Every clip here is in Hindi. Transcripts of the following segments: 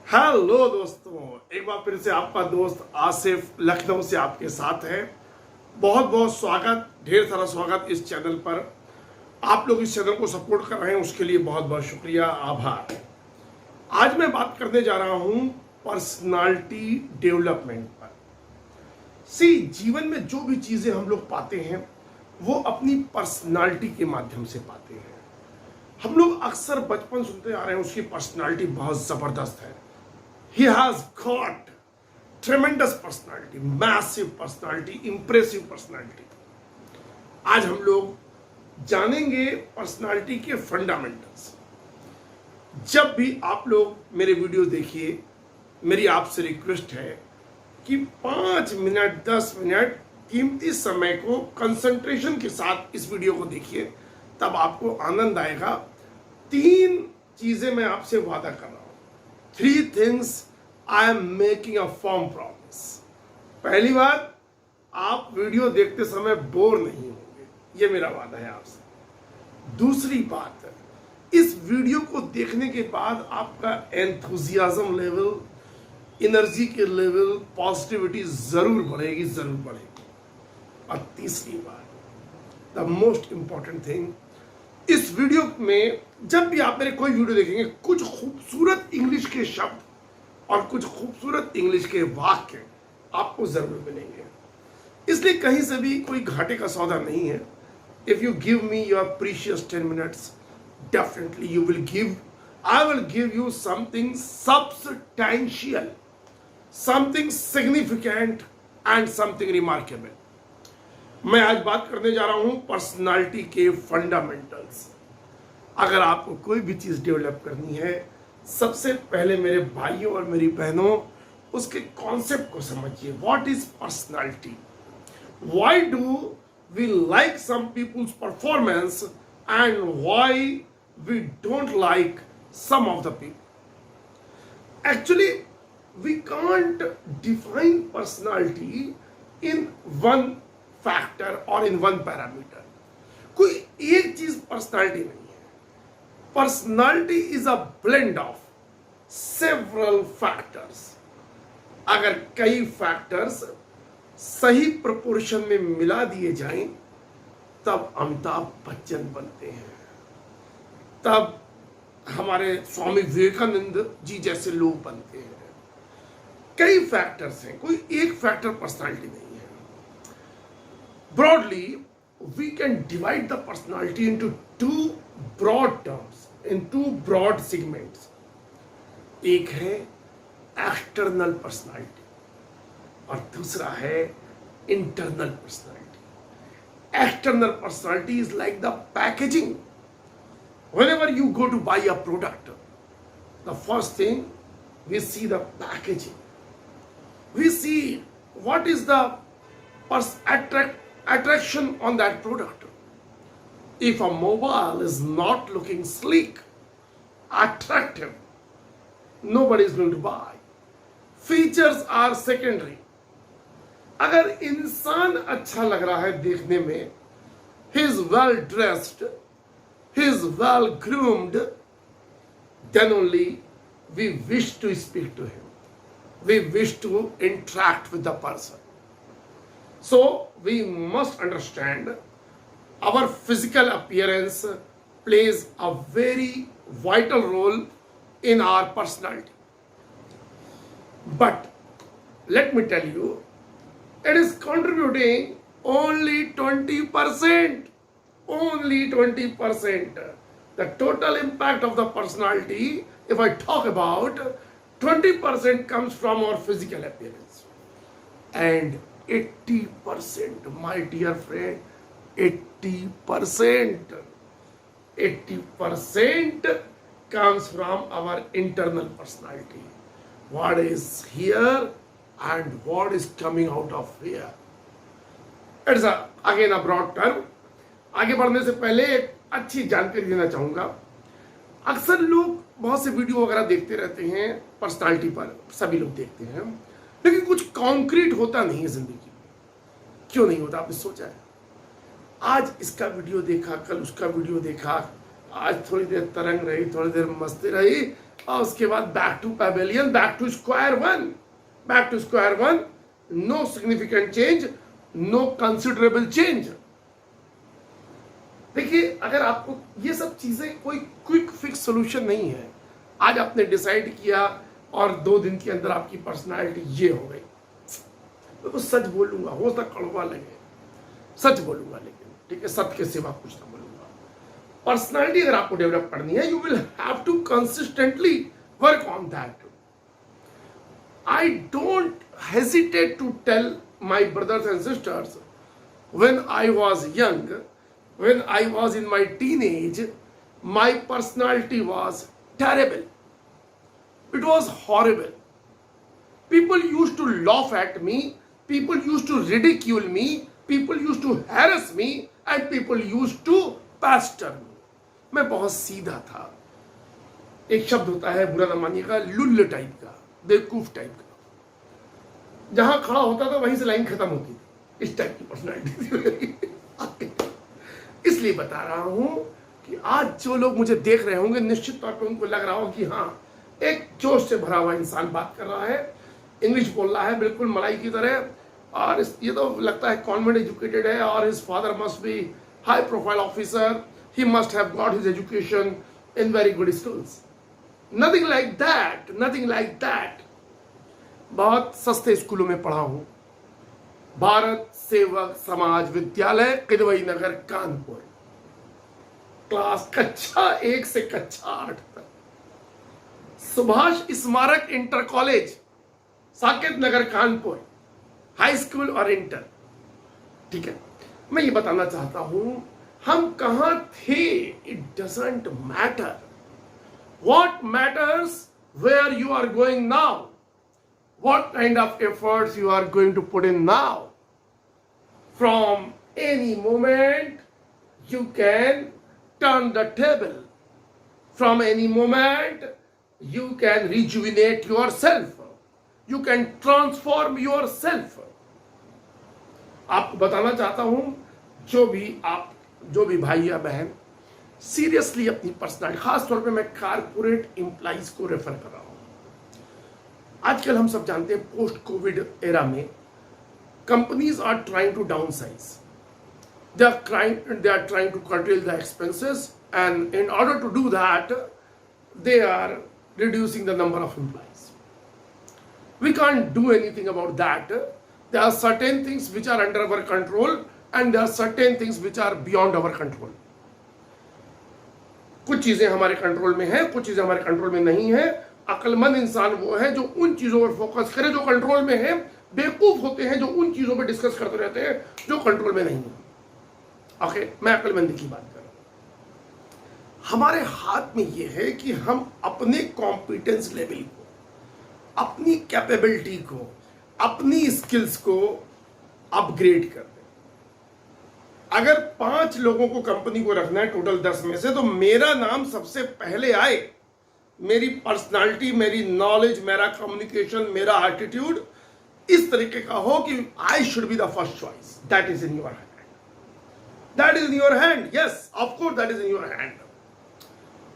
हेलो दोस्तों, एक बार फिर से आपका दोस्त आसिफ लखनऊ से आपके साथ है। बहुत बहुत स्वागत, ढेर सारा स्वागत इस चैनल पर। आप लोग इस चैनल को सपोर्ट कर रहे हैं, उसके लिए बहुत बहुत शुक्रिया, आभार। आज मैं बात करने जा रहा हूं पर्सनालिटी डेवलपमेंट पर। जीवन में जो भी चीजें हम लोग पाते हैं वो अपनी पर्सनालिटी के माध्यम से पाते हैं। हम लोग अक्सर बचपन सुनते आ रहे हैं उसकी पर्सनालिटी बहुत जबरदस्त है। He has got tremendous personality, massive personality, impressive personality. आज हम लोग जानेंगे पर्सनालिटी के फंडामेंटल्स। जब भी आप लोग मेरे वीडियो देखिए, मेरी आपसे रिक्वेस्ट है कि 5 मिनट 10 मिनट कीमती समय को कंसंट्रेशन के साथ इस वीडियो को देखिए, तब आपको आनंद आएगा। 3 चीजें मैं आपसे वादा कर रहा हूं। 3 things I am making a firm promise. पहली बात, आप वीडियो देखते समय बोर नहीं होंगे, ये मेरा वादा है आपसे। दूसरी बात, इस वीडियो को देखने के बाद आपका एंथुजियाज्म लेवल, एनर्जी के लेवल, पॉजिटिविटी जरूर बढ़ेगी, जरूर बढ़ेगी। और तीसरी बात, द मोस्ट इंपॉर्टेंट थिंग, इस वीडियो में जब भी आप मेरे कोई वीडियो देखेंगे, कुछ खूबसूरत इंग्लिश के शब्द और कुछ खूबसूरत इंग्लिश के वाक्य आपको जरूर मिलेंगे। इसलिए कहीं से भी कोई घाटे का सौदा नहीं है। If you give me your precious 10 minutes, definitely I will give you something substantial, something significant and something remarkable. मैं आज बात करने जा रहा हूं पर्सनालिटी के फंडामेंटल्स। अगर आपको कोई भी चीज डेवलप करनी है, सबसे पहले मेरे भाइयों और मेरी बहनों, उसके कॉन्सेप्ट को समझिए। What is personality? Why do we like some people's performance and why we don't like some of the people? Actually we can't define personality in one factor or in one parameter. कोई एक चीज पर्सनालिटी नहीं है। Personality is a blend of several factors. अगर कई फैक्टर्स सही प्रोपोर्शन में मिला दिए जाएं, तब अमिताभ बच्चन बनते हैं, तब हमारे स्वामी विवेकानंद जी जैसे लोग बनते हैं। कई फैक्टर्स हैं, कोई एक फैक्टर पर्सनालिटी नहीं है। Broadly, we can divide the personality into 2 broad terms, in 2 broad segments. एक है एक्सटर्नल पर्सनालिटी और दूसरा है internal personality. External personality is like the packaging. Whenever you go to buy a product, the first thing we see the packaging. We see what is the attraction on that product. If a mobile is not looking sleek, attractive, nobody is going to buy. Features are secondary. अगर इंसान अच्छा लग रहा है देखने में, he is well dressed, he is well groomed, then only we wish to speak to him. We wish to interact with the person. So we must understand our physical appearance plays a very vital role in our personality. But let me tell you, it is contributing only 20%. Only 20%. The total impact of the personality, if I talk about, 20% comes from our physical appearance. And 80%, my dear friend, 80% comes from our internal personality. What is here and what is coming out of here. It's again a broad term. आगे बढ़ने से पहले एक अच्छी जानकारी देना चाहूंगा। अक्सर लोग बहुत से वीडियो वगैरह देखते रहते हैं पर्सनालिटी पर, सभी लोग देखते हैं, लेकिन कुछ कॉन्क्रीट होता नहीं है जिंदगी में। क्यों नहीं होता, आपने सोचा है? आज इसका वीडियो देखा, कल उसका वीडियो देखा, आज थोड़ी देर तरंग रही, थोड़ी देर मस्ती रही, और उसके बाद back to pavilion, back to square one, back to square one. No significant change, no considerable change. देखिए, अगर आपको ये सब चीजें, कोई क्विक फिक्स सोल्यूशन नहीं है. आज आपने डिसाइड किया और 2 दिन के अंदर आपकी पर्सनालिटी ये हो गई. तो सच बोलूंगा, हो सकता कड़वा लगे, सच बोलूंगा, लेकिन ठीक है, सत्य के सिवा कुछ ना बोलूंगा. पर्सनालिटी अगर आपको डेवलप करनी है, you will have to consistently work on that. I don't hesitate to tell my brothers and sisters, when I was young, when I was in my teenage, my personality was terrible. It was horrible. People used to laugh at me, people used to ridicule me, people used to harass me, and people used to pester me. मैं बहुत सीधा था. एक शब्द होता है, बुरा न मानिएगा, लुल्ल टाइप का, बेवकूफ टाइप का. जहां खड़ा होता था वहीं से लाइन खत्म होती थी. इस टाइप की पर्सनालिटी थी. इसलिए बता रहा हूं कि आज जो लोग मुझे देख रहे होंगे, निश्चित तौर पर उनको लग रहा हो कि हाँ, एक जोश से भरा हुआ इंसान बात कर रहा है, इंग्लिश बोल रहा है बिल्कुल मलाई की तरह, और ये तो लगता है कॉन्वेंट एजुकेटेड है, और his father must be high profile officer, he must have got his education in very good schools. Nothing like that, nothing like that. बहुत सस्ते स्कूलों में पढ़ा हूं. भारत सेवक समाज विद्यालय, किदवई नगर, कानपुर. क्लास कक्षा 1 से कक्षा 8 तक. सुभाष स्मारक inter college, Saket Nagar, Kanpur, high school और इंटर. ठीक है, मैं ये बताना चाहता हूं, हम कहां थे, it doesn't matter. What matters where you are going now, what kind of efforts you are going to put in now. From any moment you can turn the table. From any moment you can rejuvenate yourself. You can transform yourself. आपको बताना चाहता हूं, जो भी भाई या बहन सीरियसली अपनी पर्सनालिटी, खास तौर पे मैं कारपोरेट एम्प्लॉइज को रेफर कर रहा हूं. आजकल हम सब जानते हैं, पोस्ट कोविड एरा में companies are trying to downsize. They are trying to control the expenses, and in order to do that they are reducing the number of employees. We can't do anything about that. There are certain things which are under our control, and there are certain things which are beyond our control. कुछ चीजें हमारे कंट्रोल में है, कुछ चीजें हमारे कंट्रोल में नहीं है. अक्लमंद इंसान वो है जो उन चीजों पर फोकस करे जो कंट्रोल में है. बेवकूफ होते हैं जो उन चीजों पर डिस्कस करते रहते हैं जो कंट्रोल में नहीं है. ओके, मैं अक्लमंदी की बात कर रहा हूं. हमारे हाथ में ये है कि हम अपने कॉम्पिटेंस लेवल को, अपनी कैपेबिलिटी को, अपनी स्किल्स को अपग्रेड कर दें. अगर 5 लोगों को कंपनी को रखना है टोटल 10 में से, तो मेरा नाम सबसे पहले आए. मेरी पर्सनालिटी, मेरी नॉलेज, मेरा कम्युनिकेशन, मेरा एटीट्यूड इस तरीके का हो कि I should be the first choice. That is in your hand. That is in your hand. Yes, of course that is in your hand.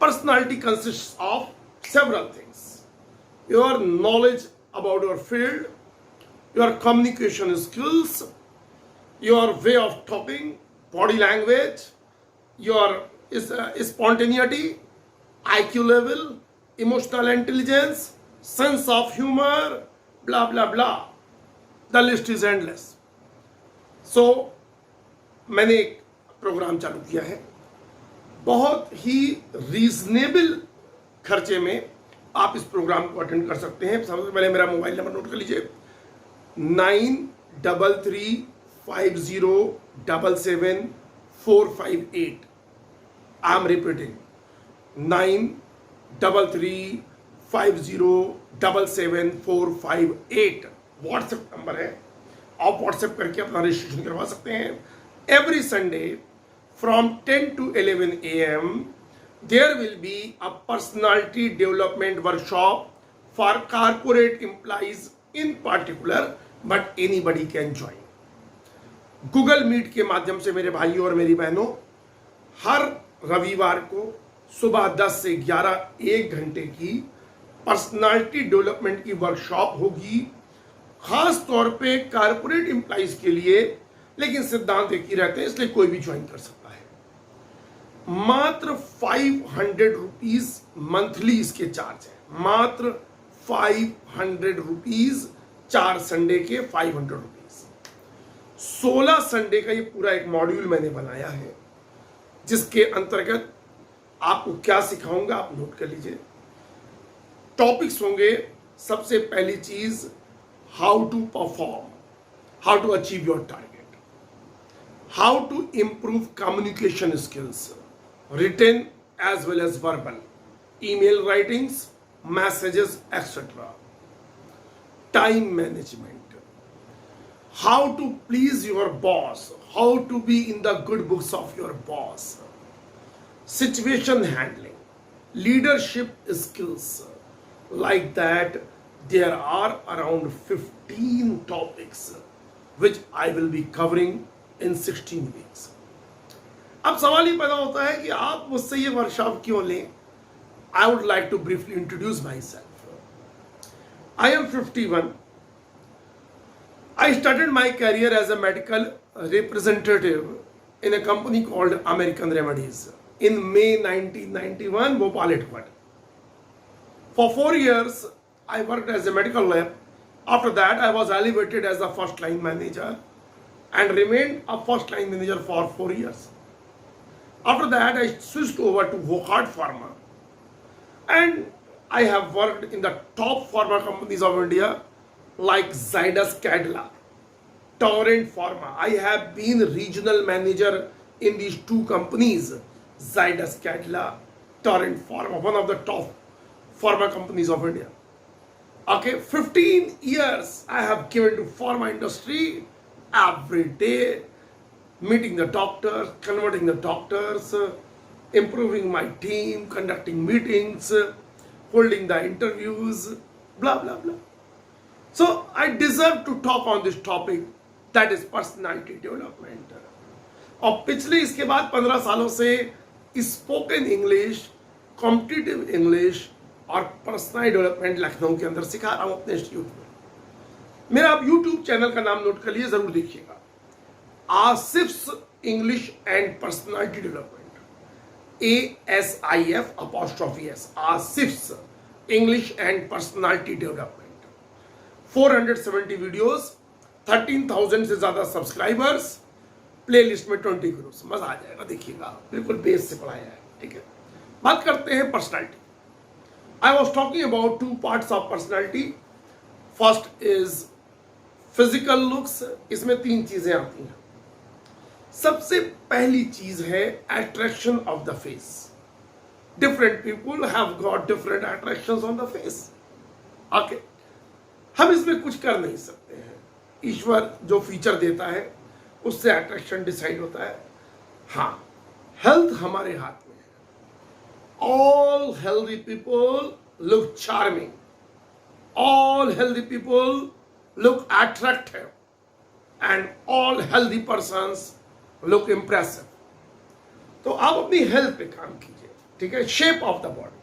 Personality consist of several things. Your knowledge about your field, your communication skills, your way of talking, body language, your spontaneity, IQ level, emotional intelligence, sense of humor, blah blah blah. The list is endless. So मैंने एक प्रोग्राम चालू किया है, बहुत ही रीजनेबल खर्चे में आप इस प्रोग्राम को अटेंड कर सकते हैं. सबसे पहले मेरा मोबाइल नंबर नोट कर लीजिए, 9335077458. I am repeating, 9335077458 WhatsApp number है. आप व्हाट्सएप करके अपना रजिस्ट्रेशन करवा सकते हैं. Every Sunday from 10 to 11 AM there will be a personality development workshop for corporate employees in particular, but anybody can join. Google Meet के माध्यम से मेरे भाइयों और मेरी बहनों, हर रविवार को सुबह 10 से 11 1 घंटे की पर्सनालिटी डेवलपमेंट की वर्कशॉप होगी, खास तौर पे कारपोरेट एम्प्लॉइज के लिए, लेकिन सिद्धांत एक ही रहते हैं, इसलिए कोई भी ज्वाइन कर सकता है। मात्र 500 रुपीज मंथली इसके चार्ज है, मात्र 500 रुपीज, 4 संडे के 500 रुपीज। 16 संडे का ये पूरा एक मॉड्यूल मैंने बनाया है, जिसके अंतर्गत आपको क्या सिखाऊंगा आप नोट कर लीजिए। टॉपिक्स होंगे, सबसे पहली चीज how to perform, how to achieve your target, how to improve communication skills, written as well as verbal, email writings, messages etcetera, time management, how to please your boss, how to be in the good books of your boss, situation handling, leadership skills. Like that, there are around 15 topics which I will be covering in 16 weeks. अब सवाल ये पैदा होता है कि आप मुझसे ये वर्कशॉप क्यों लें? I would like to briefly introduce myself. I am 51. I started my career as a medical representative in a company called American Remedies in May 1991, Bhopal headquarters. For 4 years, I worked as a medical rep. After that, I was elevated as a first line manager and remained a first line manager for 4 years. After that, I switched over to Wockhardt Pharma. And I have worked in the top pharma companies of India like Zydus Cadila, Torrent Pharma. I have been regional manager in these two companies, Zydus Cadila, Torrent Pharma, one of the top pharma companies of India. Okay, 15 years I have given to pharma industry every day, meeting the doctors, converting the doctors, improving my team, conducting meetings, holding the interviews, blah, blah, blah. So I deserve to talk on this topic, that is personality development. और पिछले इसके बाद 15 सालों से स्पोकन इंग्लिश, कॉम्पिटिटिव इंग्लिश और पर्सनल डेवलपमेंट लखनऊ के अंदर सिखा रहा हूं अपने इंस्टीट्यूट में। मेरा आप यूट्यूब चैनल का नाम नोट कर लिए, जरूर देखिएगा, Asif's English and personality development, ASIF apostrophe S, Asif's English and personality development. 470 videos, 13,000 से ज्यादा सब्सक्राइबर्स, प्ले लिस्ट में 20 करोड़, मजा आ जाएगा, देखिएगा, बिल्कुल बेस से पढ़ाया है। ठीक है, बात करते हैं personality. I was talking about 2 parts of personality. First is physical looks, इसमें 3 चीजें आती हैं। सबसे पहली चीज है attraction of the face. Different people have got different attractions on the face. Okay, हम इसमें कुछ कर नहीं सकते हैं, ईश्वर जो फीचर देता है उससे अट्रैक्शन डिसाइड होता है। हाँ, हेल्थ हमारे हाथ में है। All healthy people look charming, all healthy people look attractive, and all healthy persons look impressive. तो आप अपनी हेल्थ पे काम कीजिए, ठीक है। Shape of the body,